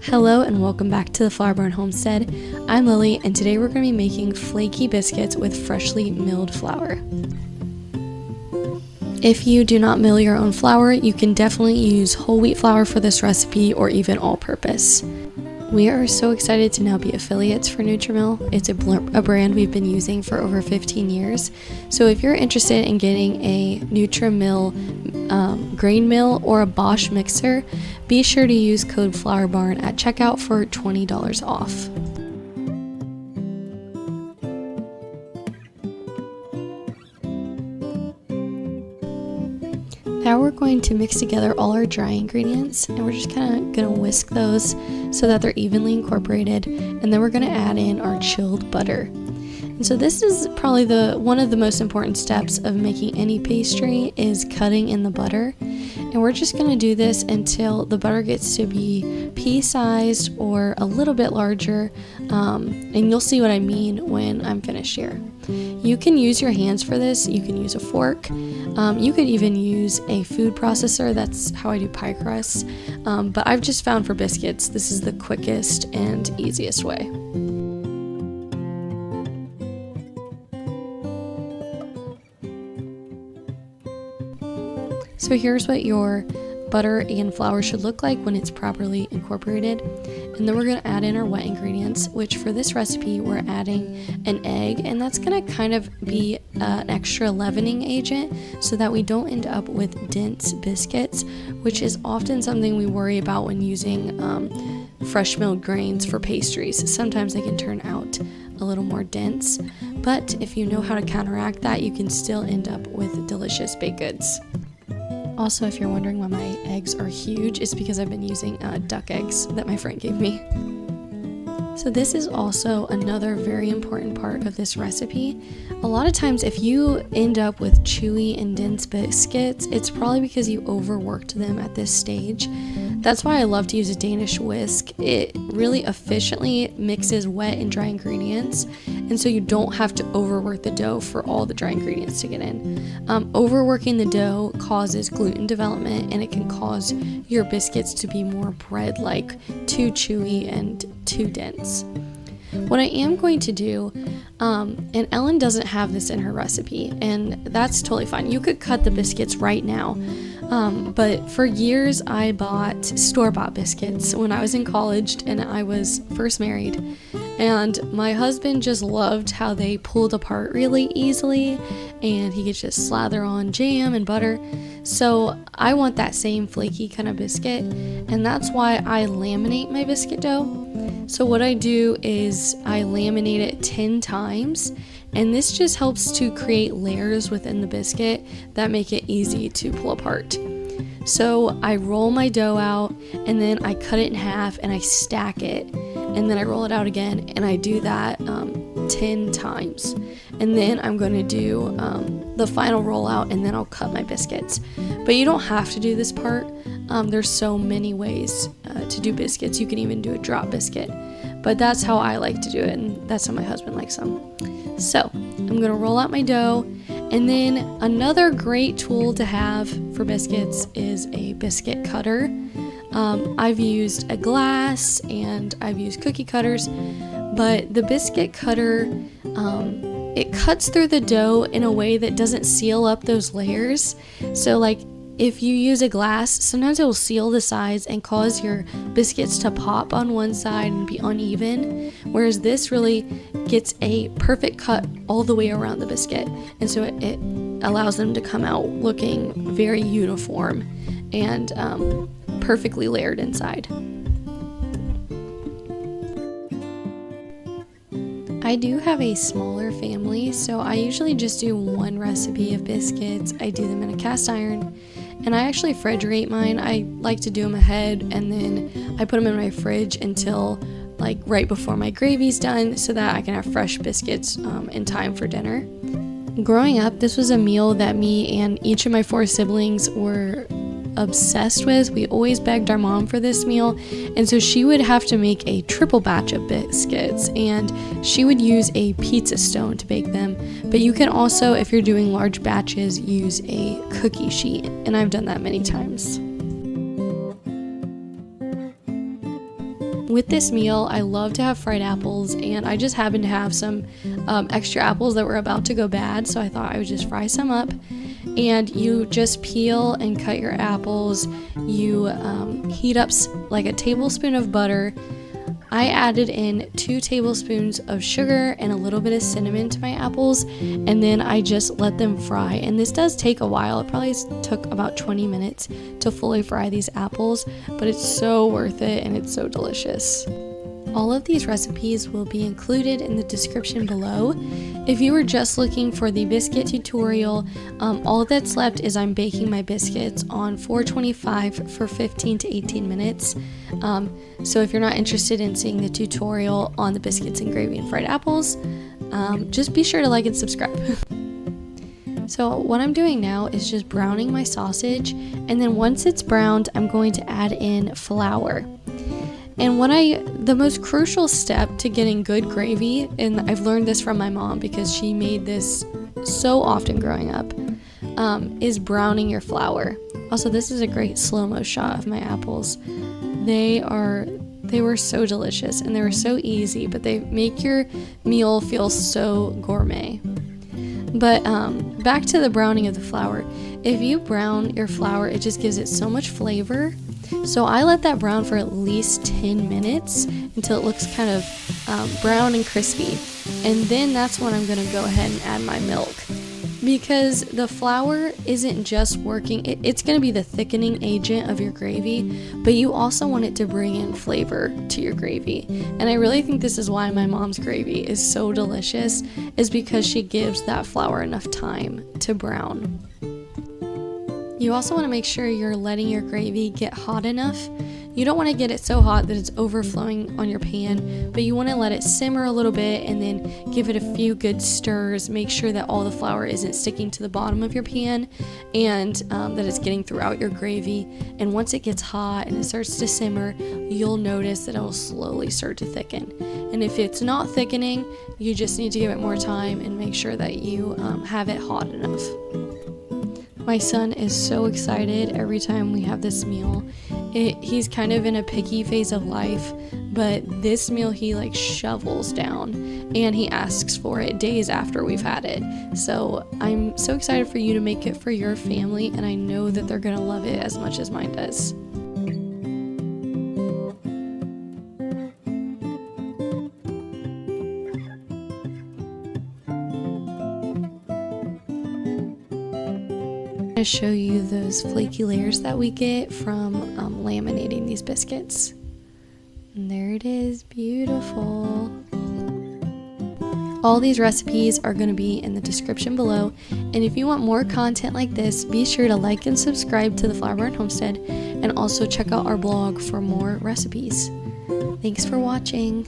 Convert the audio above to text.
Hello and welcome back to the FLOURBARN homestead. I'm Lily and today we're going to be making flaky biscuits with freshly milled flour. If you do not mill your own flour, you can definitely use whole wheat flour for this recipe or even all-purpose. We are so excited to now be affiliates for NutriMill. It's a brand we've been using for over 15 years. So if you're interested in getting a NutriMill grain mill or a Bosch mixer, be sure to use code FLOURBARN at checkout for $20 off. Now we're going to mix together all our dry ingredients and we're just kind of going to whisk those so that they're evenly incorporated, and then we're going to add in our chilled butter. And so this is probably one of the most important steps of making any pastry is cutting in the butter. And we're just going to do this until the butter gets to be pea-sized or a little bit larger, and you'll see what I mean when I'm finished here. You can use your hands for this, you can use a fork, you could even use a food processor. That's how I do pie crusts, but I've just found for biscuits this is the quickest and easiest way. So here's what your butter and flour should look like when it's properly incorporated. And then we're going to add in our wet ingredients, which for this recipe we're adding an egg, and that's going to kind of be an extra leavening agent so that we don't end up with dense biscuits, which is often something we worry about when using fresh milled grains for pastries. Sometimes they can turn out a little more dense, but if you know how to counteract that, you can still end up with delicious baked goods. Also, if you're wondering why my eggs are huge, it's because I've been using duck eggs that my friend gave me. So this is also another very important part of this recipe. A lot of times if you end up with chewy and dense biscuits, it's probably because you overworked them at this stage. That's why I love to use a Danish whisk. It really efficiently mixes wet and dry ingredients, and so you don't have to overwork the dough for all the dry ingredients to get in. Overworking the dough causes gluten development, and it can cause your biscuits to be more bread-like, too chewy and too dense. What I am going to do, and Ellen doesn't have this in her recipe, and that's totally fine. You could cut the biscuits right now. But for years I bought store-bought biscuits when I was in college and I was first married, and my husband just loved how they pulled apart really easily and he could just slather on jam and butter. So I want that same flaky kind of biscuit, and that's why I laminate my biscuit dough. So what I do is I laminate it 10 times, and this just helps to create layers within the biscuit that make it easy to pull apart. So I roll my dough out, and then I cut it in half and I stack it, and then I roll it out again, and I do that 10 times. And then I'm going to do the final rollout, and then I'll cut my biscuits. But you don't have to do this part. There's so many ways to do biscuits. You can even do a drop biscuit, but that's how I like to do it, and that's how my husband likes them. So I'm going to roll out my dough, and then another great tool to have for biscuits is a biscuit cutter. I've used a glass and I've used cookie cutters, but the biscuit cutter, it cuts through the dough in a way that doesn't seal up those layers. So like if you use a glass, sometimes it will seal the sides and cause your biscuits to pop on one side and be uneven, whereas this really gets a perfect cut all the way around the biscuit, and so it allows them to come out looking very uniform and perfectly layered inside. I do have a smaller family, so I usually just do one recipe of biscuits. I do them in a cast iron, and I actually refrigerate mine. I like to do them ahead, and then I put them in my fridge until like right before my gravy's done so that I can have fresh biscuits in time for dinner. Growing up, this was a meal that me and each of my 4 siblings were obsessed with. We always begged our mom for this meal, and so she would have to make a triple batch of biscuits, and she would use a pizza stone to bake them. But you can also, if you're doing large batches, use a cookie sheet, and I've done that many times. With this meal, I love to have fried apples, and I just happened to have some extra apples that were about to go bad, so I thought I would just fry some up. And you just peel and cut your apples. You heat up like a tablespoon of butter. I added in 2 tablespoons of sugar and a little bit of cinnamon to my apples, and then I just let them fry. And this does take a while. It probably took about 20 minutes to fully fry these apples, but it's so worth it and it's so delicious. All of these recipes will be included in the description below. If you were just looking for the biscuit tutorial, all that's left is I'm baking my biscuits on 425 for 15 to 18 minutes. So if you're not interested in seeing the tutorial on the biscuits and gravy and fried apples, just be sure to like and subscribe. So what I'm doing now is just browning my sausage, and then once it's browned, I'm going to add in flour. And the most crucial step to getting good gravy, and I've learned this from my mom because she made this so often growing up, is browning your flour. Also, this is a great slow-mo shot of my apples. They were so delicious and they were so easy, but they make your meal feel so gourmet. But back to the browning of the flour. If you brown your flour, it just gives it so much flavor. So I let that brown for at least 10 minutes until it looks kind of brown and crispy. And then that's when I'm going to go ahead and add my milk. Because the flour isn't just working, it's going to be the thickening agent of your gravy, but you also want it to bring in flavor to your gravy. And I really think this is why my mom's gravy is so delicious, is because she gives that flour enough time to brown. You also want to make sure you're letting your gravy get hot enough. You don't want to get it so hot that it's overflowing on your pan, but you want to let it simmer a little bit and then give it a few good stirs. Make sure that all the flour isn't sticking to the bottom of your pan, and that it's getting throughout your gravy. And once it gets hot and it starts to simmer, you'll notice that it will slowly start to thicken. And if it's not thickening, you just need to give it more time and make sure that you have it hot enough. My son is so excited every time we have this meal. He's kind of in a picky phase of life, but this meal he like shovels down, and he asks for it days after we've had it. So I'm so excited for you to make it for your family, and I know that they're gonna love it as much as mine does. To show you those flaky layers that we get from laminating these biscuits. And there it is, beautiful. All these recipes are going to be in the description below, and if you want more content like this, be sure to like and subscribe to the FLOURBARN Homestead, and also check out our blog for more recipes. Thanks for watching.